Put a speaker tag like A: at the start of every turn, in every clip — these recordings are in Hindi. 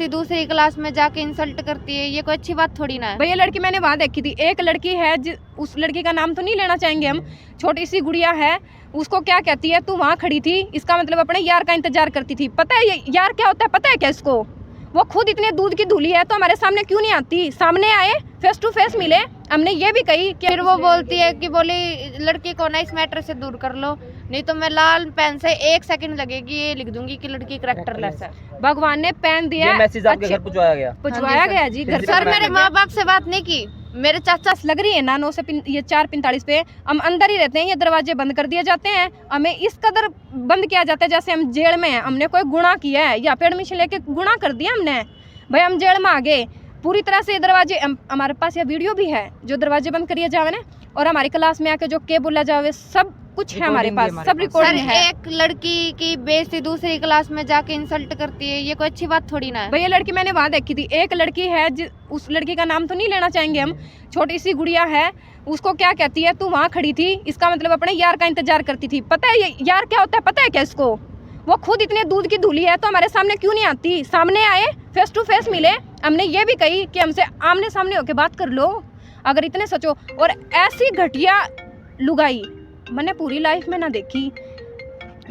A: बेइज्जती दूसरी क्लास में जाके इंसल्ट करती है, ये कोई अच्छी बात थोड़ी ना है।
B: भैया लड़की मैंने वहाँ देखी थी, एक लड़की है उस लड़की का नाम तो नहीं लेना चाहेंगे हम, छोटी सी गुड़िया है, उसको क्या कहती है तू वहाँ खड़ी थी, इसका मतलब अपने यार का इंतजार करती थी। पता है ये यार क्या होता है, पता है क्या इसको? वो खुद इतने दूध की धूली है तो हमारे सामने क्यों नहीं आती? सामने आए, फेस टू फेस मिले। हमने ये भी कही कि
A: फिर वो बोलती है कि बोली लड़की को ना इस मैटर से दूर कर लो, नहीं तो मैं लाल पेन से 1 सेकंड लगेगी ये लिख दूंगी कि लड़की करैक्टरलेस है।
B: भगवान ने पेन दिया,
C: ये मैसेज आपके घर पहुंचाया गया?
B: पहुंचाया गया जी घर।
A: सर मेरे माँ बाप से बात नहीं की, मेरे चाचा
B: लग रही है ना 9 से ये 4:45 पे हम अंदर ही रहते हैं, ये दरवाजे बंद कर दिए जाते हैं, हमें इस कदर बंद किया जाता है जैसे हम जेल में हैं। हमने कोई गुनाह किया है या पे एडमिशन लेके गुनाह कर दिया हमने? भाई हम जेल में आ गए पूरी तरह से। दरवाजे हमारे पास ये वीडियो भी है जो दरवाजे बंद करिए जावे ना, और हमारी क्लास में आके जो के बोला जावे सब कुछ है हमारे पास, सब रिकॉर्डिंग है।
A: एक लड़की की बेइज्जती दूसरी क्लास में जाके इंसल्ट करती है, ये कोई अच्छी बात थोड़ी ना है।
B: भैया लड़की मैंने वहाँ देखी थी, एक लड़की है उस लड़की का नाम तो नहीं लेना चाहेंगे हम, छोटी सी गुड़िया है, उसको क्या कहती है तू वहाँ खड़ी थी, इसका मतलब अपने यार का इंतजार करती थी। पता है ये यार क्या होता है, पता है क्या इसको? वो खुद इतने दूध की धूली है तो हमारे सामने क्यों नहीं आती? सामने आए, फेस टू फेस मिले। हमने ये भी कही कि हमसे आमने सामने होके बात कर लो अगर इतने सचो। और ऐसी घटिया लुगाई मैंने पूरी लाइफ में ना देखी।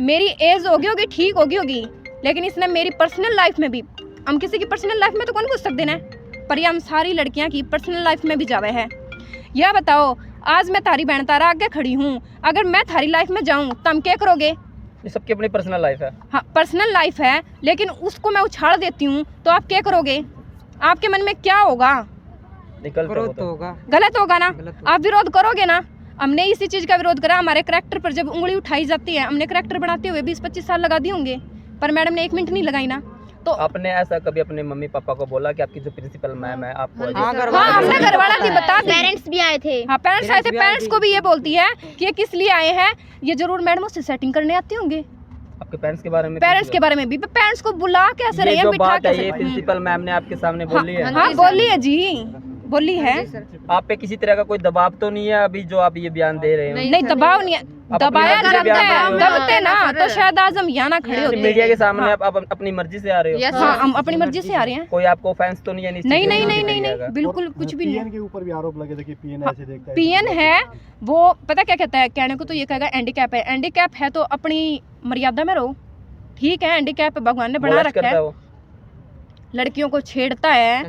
B: मेरी एज होगी ठीक होगी, लेकिन इसने मेरी पर्सनल लाइफ में भी, हम किसी की पर्सनल लाइफ में तो कौन घुस सकते ना, पर ये हम सारी लड़कियां की पर्सनल लाइफ में भी जावे है। यह बताओ आज मैं तारी बहन तारा आगे खड़ी हूँ, अगर मैं थारी लाइफ में जाऊँ तो हम क्या करोगे?
C: ये सबकी अपनी पर्सनल लाइफ है।
B: हाँ पर्सनल लाइफ है, लेकिन उसको मैं उछाल देती हूँ तो आप क्या करोगे? आपके मन में क्या होगा?
C: निकल तो होगा,
B: गलत होगा ना, आप विरोध करोगे ना। हमने इसी चीज का विरोध करा। हमारे करैक्टर पर जब उंगली उठाई जाती है, हमने करैक्टर बनाते हुए 20-25 साल लगा दिए होंगे, पर मैडम ने 1 मिनट नहीं लगाई ना। तो
C: आपने ऐसा कभी अपने मम्मी पापा को बोला कि आपकी जो प्रिंसिपल मैम है आपको?
B: हाँ हमने घरवाला की बता दी,
A: पेरेंट्स भी आए थे।
B: हाँ पेरेंट्स आए थे, पेरेंट्स को भी ये बोलती है कि ये किस लिए आए हैं, ये जरूर मैडम उससे सेटिंग करने आते होंगे।
C: आपके पेरेंट्स के बारे में?
B: पेरेंट्स के बारे में भी, पेरेंट्स को बुला कैसे रहे हैं, बिठा कैसे?
C: ये प्रिंसिपल मैम ने आपके सामने बोली है?
B: हाँ बोली है जी, बोली है।
C: आप पे किसी तरह का कोई दबाव तो नहीं है अभी जो आप ये बयान दे रहे हैं?
B: नहीं दबाव नहीं है, दबाया जाता है, दबते ना तो शायद आज हम यहाँ ना खड़े होते।
C: मीडिया के सामने आप अपनी मर्जी से आ रहे हो?
B: हाँ हम अपनी मर्जी से आ रहे हैं।
C: कोई आपको ऑफेंस तो नहीं है?
B: नहीं बिल्कुल कुछ भी नहीं।
D: पीएन के ऊपर भी आरोप लगे थे कि पीएन ऐसे देखता है।
B: पीएन है वो पता क्या कहता है, कहने को तो ये कहेगा हैंडीकैप है। हैंडीकैप है तो अपनी मर्यादा में रहो, ठीक है। हैंडीकैप भगवान ने बना रखा है, लड़कियों को छेड़ता है,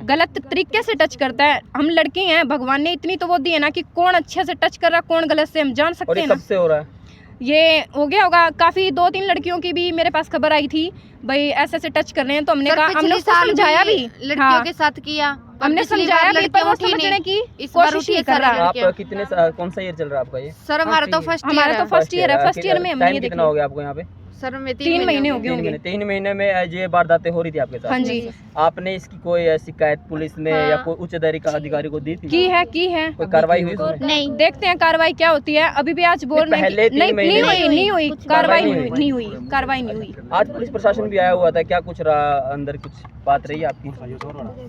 B: गलत तरीके से टच करता है। हम लड़की हैं, भगवान ने इतनी तो वो दी है ना कि कौन अच्छे से टच कर रहा कौन गलत से हम जान सकते हैं ना।
C: कब से हो रहा है
B: ये? हो गया होगा काफी, 2-3 लड़कियों की भी मेरे पास खबर आई थी भाई ऐसे ऐसे टच कर रहे हैं, तो हमने कहा, हमने उसको समझाया भी,
A: लड़कियों के साथ किया,
B: हमने समझाया भी, पर वो समझने की कोशिश ही कर रहा है।
C: आप कितने कौन सा ईयर चल रहा है आपका? ये
A: सर हमारा तो फर्स्ट
B: ईयर है। फर्स्ट ईयर में हमने ये
C: कितना हो गया आपको यहाँ पे?
A: सर में
B: 3 महीने हो गए होंगे।
C: 3 महीने में ये वारदातें हो रही थी आपके साथ?
B: हाँ जी।
C: आपने इसकी कोई शिकायत पुलिस में या कोई उच्च अधिकारी को दी थी?
B: की है
C: कोई कार्रवाई हुई इसमें?
B: नहीं, देखते हैं कार्रवाई क्या होती है। अभी भी आज बोल रहे हैं नहीं हुई कार्रवाई, नहीं हुई कार्रवाई, नहीं हुई।
C: आज पुलिस प्रशासन भी आया हुआ था, क्या कुछ रहा अंदर, कुछ बात रही आपकी?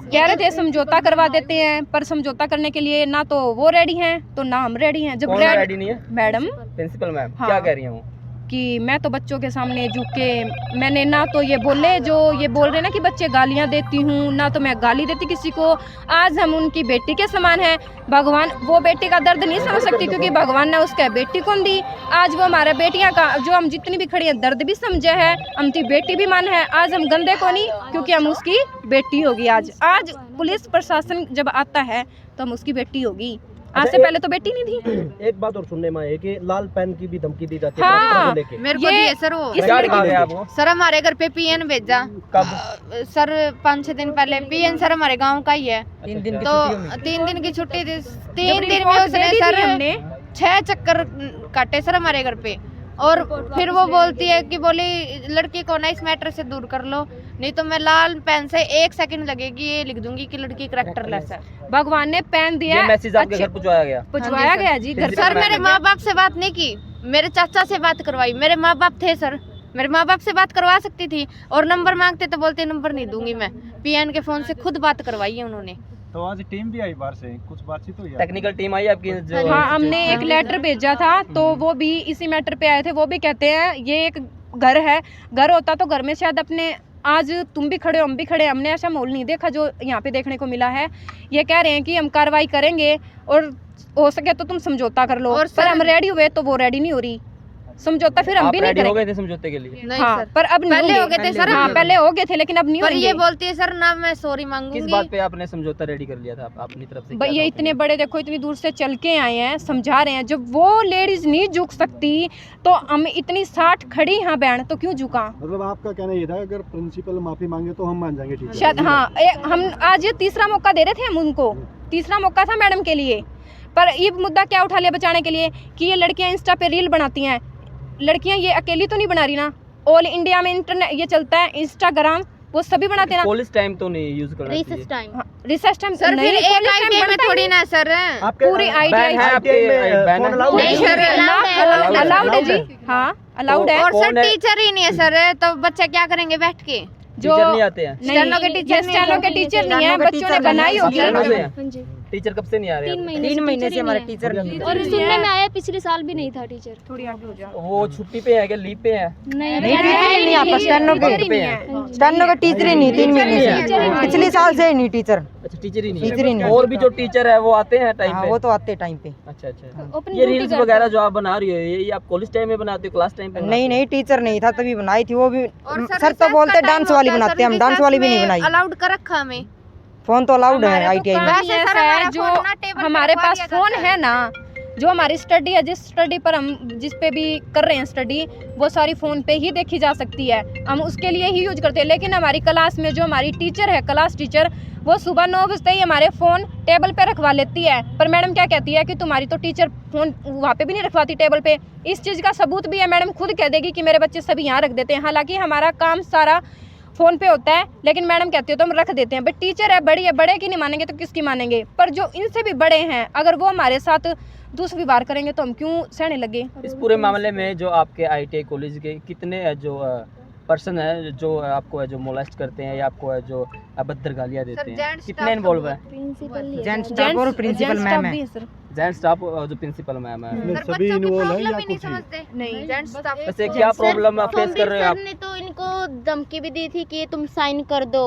B: कह रहे थे समझौता करवा देते हैं, पर समझौता करने के लिए ना तो वो रेडी हैं तो ना हम रेडी हैं। जब
C: रेडी नहीं है
B: मैडम,
C: प्रिंसिपल मैम
B: हाँ।
C: क्या कह रही हैं वो?
B: कि मैं तो बच्चों के सामने झुक के, मैंने ना तो ये बोले जो ये बोल रहे ना कि बच्चे गालियां देती हूँ, ना तो मैं गाली देती किसी को। आज हम उनकी बेटी के समान हैं। भगवान वो बेटी का दर्द नहीं समझ सकती क्योंकि भगवान ने उसके बेटी को दी। आज वो हमारे बेटियां का, जो हम जितनी भी खड़ी हैं, दर्द भी समझे है, हमकी बेटी भी मान है। आज हम गंदे को नहीं, क्योंकि हम उसकी बेटी होगी। आज पुलिस प्रशासन जब आता है तो हम उसकी बेटी होगी। आज से पहले तो बेटी नहीं थी।
D: एक बात और सुनने में है कि लाल पेन की भी धमकी दी जाती है।
B: हाँ,
A: मेरे को दिए सर वो। सर हमारे घर पे पीएन भेजा।
C: कब?
A: सर 5-6 दिन पहले। पीएन सर हमारे गांव का ही है।
C: 3 दिन
A: तो 3 दिन की छुट्टी थी। 3 दिन में उसने सर 6 चक्कर काटे सर हमारे घर पे। और फिर वो बोलती है कि बोली लड़की को ना इस मैटर से दूर कर लो, नहीं तो मैं लाल पेन से 1 सेकंड लगेगी ये लिख दूंगी कि लड़की करैक्टरलेस है।
B: भगवान ने पेन दिया,
C: ये मैसेज आपके घर पहुंचाया गया?
B: पहुंचाया गया जी घर।
A: सर मेरे माँ बाप से बात नहीं की, मेरे चाचा से बात करवाई। मेरे माँ बाप थे सर, मेरे माँ बाप से बात करवा सकती थी। और नंबर मांगते तो बोलते नंबर नहीं दूंगी मैं। पीएन के फोन से खुद बात करवाई है उन्होंने।
D: तो आज टीम भी आई बाहर से, कुछ बातचीत हुई?
C: टेक्निकल टीम आई आपकी जो?
B: हाँ हमने एक लेटर भेजा था, तो वो भी इसी मैटर पे आए थे। वो भी कहते हैं ये एक घर है, घर होता तो घर में शायद अपने आज तुम भी खड़े हो, हम भी खड़े, हमने ऐसा माहौल नहीं देखा जो यहाँ पे देखने को मिला है। ये कह रहे हैं कि हम कार्रवाई करेंगे और हो सके तो तुम समझौता कर लो,
A: और
B: पर हम रेडी हुए तो वो रेडी नहीं हो रही समझौता, फिर हम
C: आप
B: भी नहीं
C: रेडी हो
B: करेंगे।
C: गए थे समझौते के लिए?
A: नहीं
B: हाँ,
A: सर,
B: पर अब नहीं
A: पहले हो
B: होंगे।
A: गए थे सर,
B: हाँ, पहले हो गए थे लेकिन अब नहीं
A: पर ये
B: होंगे।
A: बोलती है सर ना मैं सॉरी
C: किस
A: मांगूंगी।
C: बात पे आपने समझौता रेडी कर लिया था अपनी तरफ से?
B: भाई ये इतने बड़े देखो, इतनी दूर से चल के आए हैं, समझा रहे हैं, जब वो लेडीज नहीं झुक सकती तो हम इतनी 60 खड़ी यहाँ बहन तो क्यों झुका?
D: मतलब आपका कहना ये था अगर प्रिंसिपल माफी मांगे तो हम मान जाएंगे, ठीक है?
B: शायद हाँ, हम आज ये तीसरा मौका दे रहे थे, हम उनको तीसरा मौका था मैडम के लिए, पर ये मुद्दा क्या उठा लिया बचाने के लिए कि ये लड़कियां इंस्टा पे रील बनाती हैं। लड़कियां ये अकेली तो नहीं बना रही ना, ऑल इंडिया में इंटरनेट ये चलता है, इंस्टाग्राम वो सभी बनाते हैं ना।
C: पुलिस टाइम तो नहीं यूज करना चाहिए।
B: रिसर्च टाइम
A: सर फिर एक आईटीआई में थोड़ी ना सर,
B: पूरी
C: बैन है आपके? बैन है?
A: नहीं सर,
B: अलाउड है जी, हाँ अलाउड है।
A: और सर
C: कौन है?
A: टीचर ही नहीं है सर, तो बच्चे क्या करेंगे बैठ के?
C: टीचर नहीं आते हैं?
A: स्टेनो के टीचर नहीं है।
B: स्टेनो के टीचर नहीं है, बच्चों ने बनाई होगी।
C: स्टेनो से हैं?
E: हाँ जी,
C: टीचर कब से नहीं आ रहे?
E: 3 महीने से हमारे टीचर नहीं, और सुनने में आया पिछले साल भी नहीं था टीचर।
B: थोड़ी आगे हो जाओ।
C: वो छुट्टी पे है क्या, लीव पे है?
E: नहीं
F: यहाँ स्टेनो
C: पे है?
F: का टीचर ही नहीं, 3 महीने से, पिछले साल से ही नहीं टीचर।
C: अच्छा, टीचर ही
F: टीचर ही
C: नहीं।
F: नहीं।
C: और भी जो टीचर है वो आते हैं टाइम
F: हाँ,
C: पे?
F: वो तो आते टाइम पे।
C: अच्छा अच्छा। ये रील्स वगैरह जो आप बना रही हो ये आप कॉलेज टाइम में बनाते हो, क्लास टाइम पे?
F: नहीं नहीं, टीचर नहीं था तभी बनाई थी, वो भी
A: और
F: सर तो बोलते डांस वाली बनाते हैं, हम डांस वाली भी नहीं बनाई।
A: अलाउड कर रखा हमें।
F: फोन तो अलाउड है
B: हमारे तो
F: आईटीआई में।
B: काम
A: वैसे
B: ये
A: सर
B: है
A: हमारा
B: जो
A: फोन ना टेबल पे
B: हमारे
A: रखवा
B: पास
A: दिया
B: फोन
A: जाता
B: है ना, जो हमारी स्टडी है, जिस स्टडी पर हम जिस पे भी कर रहे हैं स्टडी, वो सारी फ़ोन पे ही देखी जा सकती है, हम उसके लिए ही यूज करते हैं। लेकिन हमारी क्लास में जो हमारी टीचर है, क्लास टीचर, वो सुबह 9 बजते ही हमारे फ़ोन टेबल पे रखवा लेती है। पर मैडम क्या कहती है कि तुम्हारी तो टीचर फ़ोन वहाँ पे भी नहीं रखवाती टेबल पे। इस चीज़ का सबूत भी है, मैडम खुद कह देगी कि मेरे बच्चे सभी यहाँ रख देते हैं, हालांकि हमारा काम सारा फ़ोन पे होता है, लेकिन मैडम कहती है तो हम रख देते हैं। बट टीचर है, बड़ी है, बड़े की नहीं मानेंगे तो किसकी मानेंगे? पर जो इनसे भी बड़े हैं, अगर वो हमारे साथ दुष्व्यवहार करेंगे तो हम क्यों सहने लगे?
C: इस पूरे मामले में जो आपके आईटीआई कॉलेज के कितने जो पर्सन है जो आपको है जो मोलेस्ट करते हैं या आपको है जो अभद्र गालियाँ देते हैं, कितने इन्वॉल्व है?
F: जेंट्स स्टाफ और प्रिंसिपल मैम है।
C: जेंट स्टाफ और जो प्रिंसिपल मैम है?
D: इसमें
A: सर
D: सभी
A: बच्चों की
D: इन्वॉल्व है
A: प्रॉब्लम
D: या
A: ही नहीं
D: कुछ ही?
A: समझते।
B: नहीं।
A: जेंट्स स्टाफ
C: वैसे क्या प्रॉब्लम फेस कर रहे हो आप?
E: ने तो इनको धमकी भी दी थी कि तुम साइन कर दो।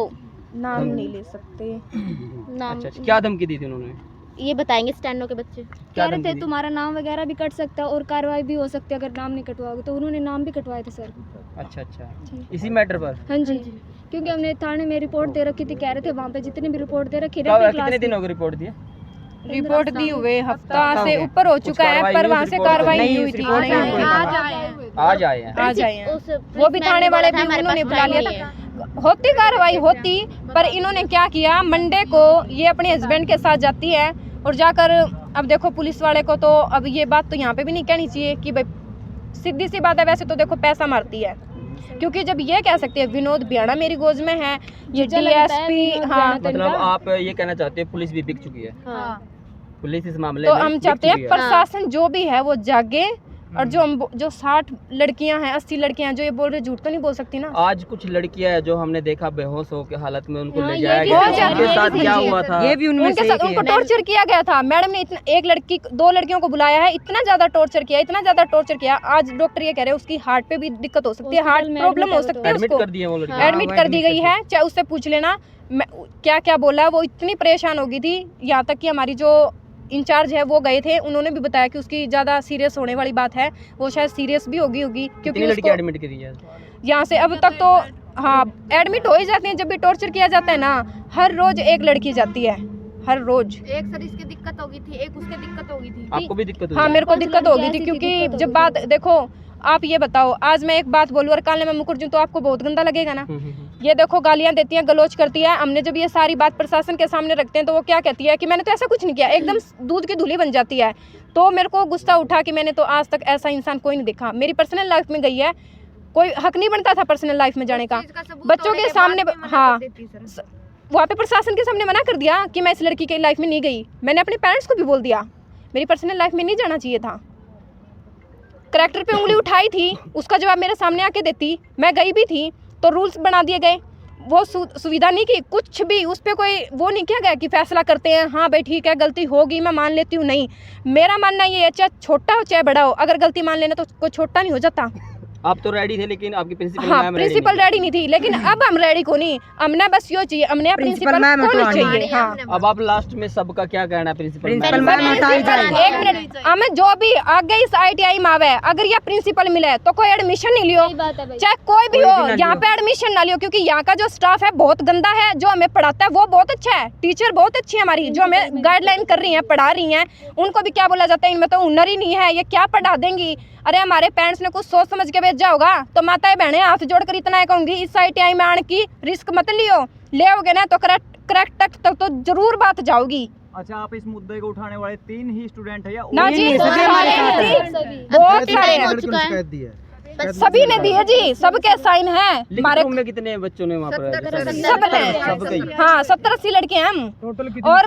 B: नाम नहीं ले सकते।
E: नाम
C: अच्छा अच्छा, क्या धमकी दी थी उन्होंने?
E: ये बताएंगे स्टैंडो के बच्चे।
C: क्या
G: कह रहे
C: धमकी
G: थे
C: दी?
G: तुम्हारा नाम वगैरह भी कट सकता है और कार्रवाई भी हो सकती है अगर नाम नहीं कटवाओगे, तो उन्होंने नाम भी कटवाए थे सर।
C: अच्छा अच्छा, इसी मैटर पर?
G: हाँ जी, क्योंकि हमने थाने में रिपोर्ट दे रखी थी, कह रहे थे वहाँ पे जितने भी रिपोर्ट दे रखी
C: कब
G: है
C: कितने दिन हो गए रिपोर्ट दिए?
B: रिपोर्ट दी हुए हफ्ता
F: हो
B: से
F: गया।
B: ऊपर हो चुका है,
C: कार्रवाई
B: पर
C: हुई,
B: वहाँ से
C: रिपोर्ट
B: कार्रवाई
F: नहीं
B: नहीं
F: हुई
B: हुई थी।
F: रिपोर्ट
B: नहीं
F: नहीं
B: हुई।
F: हुई।
C: आज आए हैं?
B: आज आए हैं। वो भी थाने वाले भी उन्होंने बुला लिया था। होती कार्रवाई होती, पर इन्होंने क्या किया, मंडे को ये अपने हस्बैंड के साथ जाती है और जाकर, अब देखो पुलिस वाले को तो अब ये बात तो यहाँ पे भी नहीं कहनी चाहिए कि भाई सीधी सी बात है, वैसे तो देखो पैसा मारती है, क्योंकि जब ये कह सकते हैं विनोद बियाणा मेरी गोद में है, ये डीएसपी, हाँ,
C: मतलब आप ये कहना चाहते हैं पुलिस भी बिक चुकी है?
E: हाँ।
C: पुलिस इस मामले
B: तो
C: में
B: हम
C: बिक
B: चाहते हैं
C: चुकी है।
B: प्रशासन जो भी है वो जागे, और जो 60 लड़कियां हैं, 80 लड़कियां जो ये बोल रहे, झूठ तो नहीं बोल सकती ना।
C: आज कुछ लड़कियां हैं जो हमने देखा बेहोश हो के हालत में उनको ले
E: हाँ,
C: जाया
E: ये
C: गया,
B: भी
C: उनके
B: है,
C: साथ
B: ये
C: क्या
B: भी
C: हुआ था?
F: ये भी उनमें
B: उनके
F: से
B: साथ
F: एक ही
B: उनको
F: है।
B: टॉर्चर किया गया था। मैडम ने इतना, एक लड़की 2 लड़कियों को बुलाया है, इतना ज्यादा टॉर्चर किया, इतना ज्यादा टॉर्चर किया। आज डॉक्टर ये कह रहे हैं उसकी हार्ट पे भी दिक्कत हो सकती है, हार्ट
G: हॉस्पिटल में
B: प्रॉब्लम हो
G: admit है
B: सकती है
C: एडमिट
B: उसको।
C: कर दिए वो लड़की?
E: हाँ,
B: एडमिट कर दी गई है, चाहे उससे पूछ लेना क्या क्या बोला है। वो इतनी परेशान हो गई थी, यहाँ तक कि हमारी जो इंचार्ज है वो गए थे, उन्होंने भी बताया कि उसकी ज़्यादा सीरियस होने वाली बात है, वो शायद सीरियस भी होगी क्योंकि
C: कितनी लड़की
B: उसको
C: एडमिट करी है?
B: यहाँ से अब तक तो हाँ एडमिट हो ही जाते हैं। जब भी टॉर्चर किया जाता है ना, हर रोज एक लड़की जाती है, हर रोज।
A: एक सर इसकी दिक्कत हो गई थी, एक उसके दिक्कत हो गई थी।
C: आपको भी दिक्कत हुई?
B: हाँ, मेरे को
G: कुछ
B: दिक्कत हो गई
G: लड़कियां
B: थी,
G: ऐसी थी,
B: क्योंकि
G: दिक्कत हो
B: जब
G: गई
B: बात
G: थी।
B: देखो, आप ये बताओ, आज मैं एक बात बोलूँ और कल मैं मुकर दूँ तो आपको बहुत गंदा लगेगा ना।
C: हम्म।
B: ये देखो गालियां देती हैं, गलोच करती है। हमने जब ये सारी बात प्रशासन के सामने रखते हैं तो वो क्या कहती है कि मैंने तो ऐसा कुछ नहीं किया, एकदम दूध की धुली बन जाती है। तो मेरे को गुस्सा उठा कि मैंने तो आज तक ऐसा इंसान कोई नहीं देखा। मेरी पर्सनल लाइफ में गई है, कोई हक नहीं बनता था पर्सनल लाइफ में जाने का। बच्चों के सामने, हाँ, वहाँ पे प्रशासन के सामने मना कर दिया कि मैं इस लड़की के लाइफ में नहीं गई। मैंने अपने पेरेंट्स को भी बोल दिया मेरी पर्सनल लाइफ में नहीं जाना चाहिए था। करैक्टर पे उंगली उठाई थी, उसका जवाब मेरे सामने आके देती, मैं गई भी थी तो रूल्स बना दिए गए। वो सुविधा नहीं की, कुछ भी उस पर कोई वो नहीं किया गया कि फैसला करते हैं हाँ भाई ठीक है गलती होगी मैं मान लेती हूँ। नहीं, मेरा मानना ये है चाहे छोटा हो चाहे बड़ा हो, अगर गलती मान लेना तो कोई छोटा नहीं हो जाता।
C: आप तो रेडी थे लेकिन आपकी प्रिंसिपल
B: हाँ
C: मैम
B: प्रिंसिपल रेडी नहीं थी, लेकिन अब हम रेडी को नहीं, हमने बस यो चाहिए, हमने प्रिंसिपल
F: मैम
B: को नहीं
F: हटवानी
B: चाहिए। हाँ
C: अब आप लास्ट में सबका क्या कहना है प्रिंसिपल
F: प्रिंसिपल
C: मैम?
F: मैम हटाई जाए।
B: एक मिनट, हमें जो भी आगे इस ITI में आवे, अगर ये प्रिंसिपल मिले तो कोई एडमिशन नहीं लियो,
E: सही बात है भाई।
B: चाहे कोई भी
C: कोई
B: हो,
C: भी ना
B: यहाँ
C: लियो।
B: पे एडमिशन ना लियो, क्योंकि यहाँ का जो स्टाफ है बहुत गंदा है, जो हमें पढ़ाता है वो बहुत अच्छा है, टीचर बहुत अच्छी है हमारी, जो हमें गाइडलाइन कर रही है, पढ़ा रही हैं, उनको भी क्या बोला जाता है, इनमें तो हुनर ही नहीं है, ये क्या पढ़ा देंगी। अरे हमारे पेरेंट्स ने कुछ सोच समझ के भेजा होगा, तो माताएं बहनें हाथ जोड़कर इतना कहूंगी, इस ITI में आने की रिस्क मत लियो, ले आओगे ना तो करेक्ट तक तो जरूर बात जाओगी।
H: अच्छा, आप इस मुद्दे को उठाने वाले 3 ही स्टूडेंट है या
B: ना
H: और
B: जी,
H: भी?
B: सारे हैं जी,
E: सभी।
B: बहुत सारे हैं,
D: हो चुका है
B: सभी ने दिए जी, सबके साइन हैं
C: लिखित
B: हमारे,
C: रूप में कितने बच्चों ने वहाँ पर
B: सब ने,
C: सबके ही?
B: हाँ 70-80 लड़के हैं हम,
H: टोटल
B: और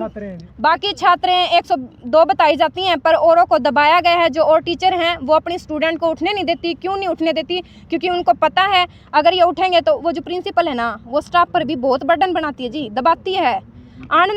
B: बाकी छात्रें 102 बताई जाती हैं, पर औरों को दबाया गया है। जो और टीचर हैं वो अपनी स्टूडेंट को उठने नहीं देती। क्यों नहीं उठने देती? क्योंकि उनको पता है अगर ये उठेंगे तो वो जो प्रिंसिपल है ना, वो स्टाफ पर भी बहुत बर्डन बनाती है जी, दबाती है। आने